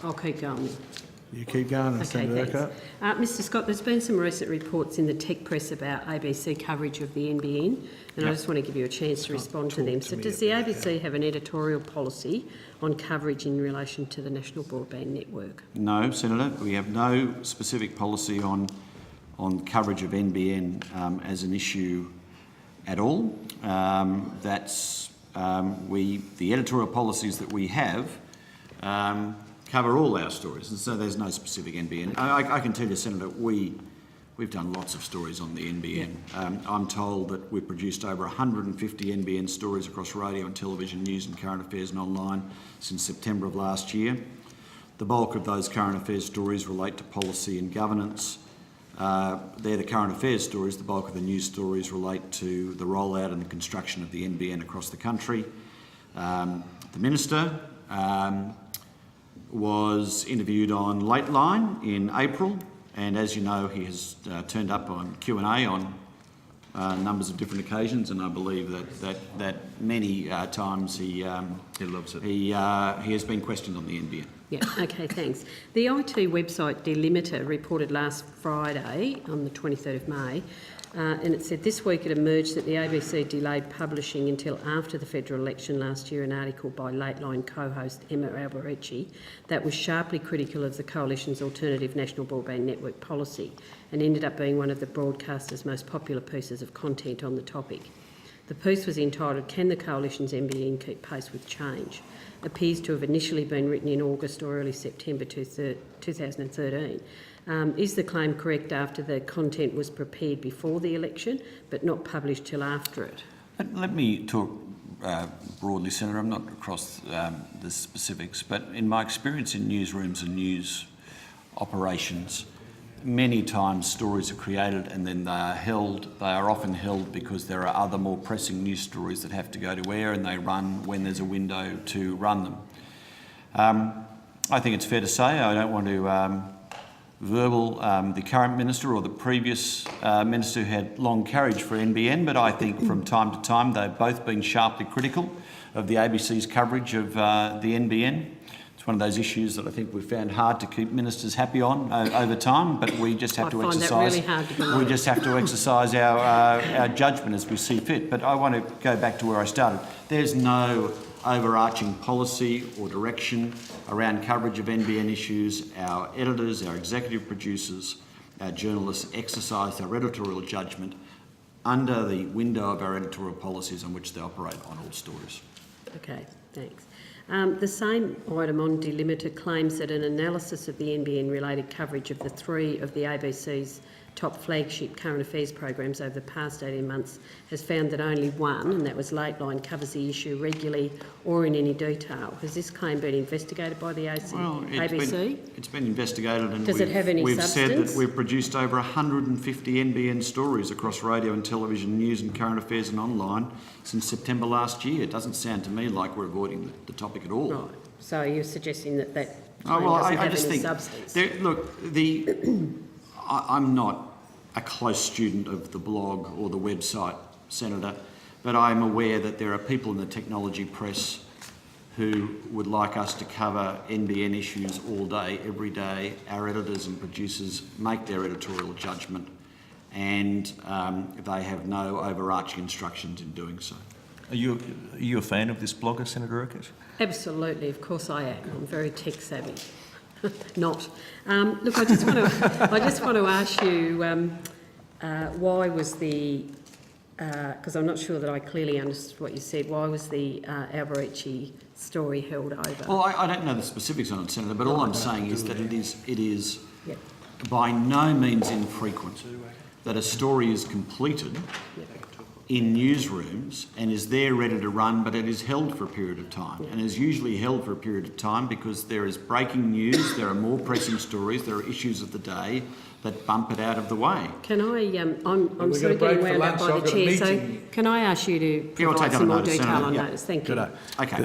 I'll keep going. You keep going, Senator Urquhart. Mr Scott, there's been some recent reports in the tech press about ABC coverage of the NBN, and I just want to give you a chance to respond to them. So does the ABC have an editorial policy on coverage in relation to the National Broadband Network? No, Senator. We have no specific policy on coverage of NBN as an issue at all. The editorial policies that we have cover all our stories, and so there's no specific NBN. I can tell you, Senator, we've done lots of stories on the NBN. I'm told that we've produced over 150 NBN stories across radio and television, news and current affairs and online since September of last year. The bulk of those current affairs stories relate to policy and governance. They're the current affairs stories. The bulk of the news stories relate to the rollout and the construction of the NBN across the country. The Minister was interviewed on Lateline in April, and as you know, he has turned up on Q&A on numbers of different occasions, and I believe that many times he loves it. He has been questioned on the NBN. Yeah, okay, thanks. The IT website Delimiter reported last Friday, on the 23rd of May, and it said this week it emerged that the ABC delayed publishing until after the federal election last year an article by Lateline co-host Emma Alberici that was sharply critical of the Coalition's alternative National Broadband Network policy and ended up being one of the broadcaster's most popular pieces of content on the topic. The piece was entitled, "Can the Coalition's NBN Keep Pace with Change?" Appears to have initially been written in August or early September 2013. Is the claim correct after the content was prepared before the election but not published till after it? Let me talk broadly, Senator. I'm not across the specifics, but in my experience in newsrooms and news operations, many times stories are created and then they are held. They are often held because there are other more pressing news stories that have to go to air, and they run when there's a window to run them. I think it's fair to say, I don't want to verbal the current minister or the previous minister who had long carriage for NBN, but I think from time to time they've both been sharply critical of the ABC's coverage of the NBN. It's one of those issues that I think we've found hard to keep ministers happy on over time, but we just have to exercise. Really hard to believe. We just have to exercise our judgment as we see fit. But I want to go back to where I started. There's no overarching policy or direction around coverage of NBN issues. Our editors, our executive producers, our journalists exercise their editorial judgment under the window of our editorial policies on which they operate on all stories. Okay, thanks. The same item on Delimiter claims that an analysis of the NBN-related coverage of three of the ABC's top flagship current affairs programs over the past 18 months has found that only one, and that was Lateline, covers the issue regularly or in any detail. Has this claim been investigated by the ABC? It's been investigated, and does it have any we've substance? said that we've produced over 150 NBN stories across radio and television, news and current affairs and online since September last year. It doesn't sound to me like we're avoiding the topic at all. Right. So you're suggesting that claim I doesn't just have any think substance? I'm not a close student of the blog or the website, Senator, but I'm aware that there are people in the technology press who would like us to cover NBN issues all day, every day. Our editors and producers make their editorial judgment, and they have no overarching instructions in doing so. Are you a fan of this blogger, Senator Urquhart? Absolutely, of course I am. I'm very tech savvy. Not. Look, I just want to ask you why was the, because I'm not sure that I clearly understood what you said, why was the Alberici story held over? Well, I don't know the specifics on it, Senator, but all I'm saying is that it is by no means infrequent that a story is completed in newsrooms and is there ready to run, but it is held for a period of time, and is usually held for a period of time because there is breaking news, there are more pressing stories, there are issues of the day that bump it out of the way. Can I, I'm sort of getting wound up by the chair, so can I ask you to provide some more detail on notice? Thank you. Good day. Okay.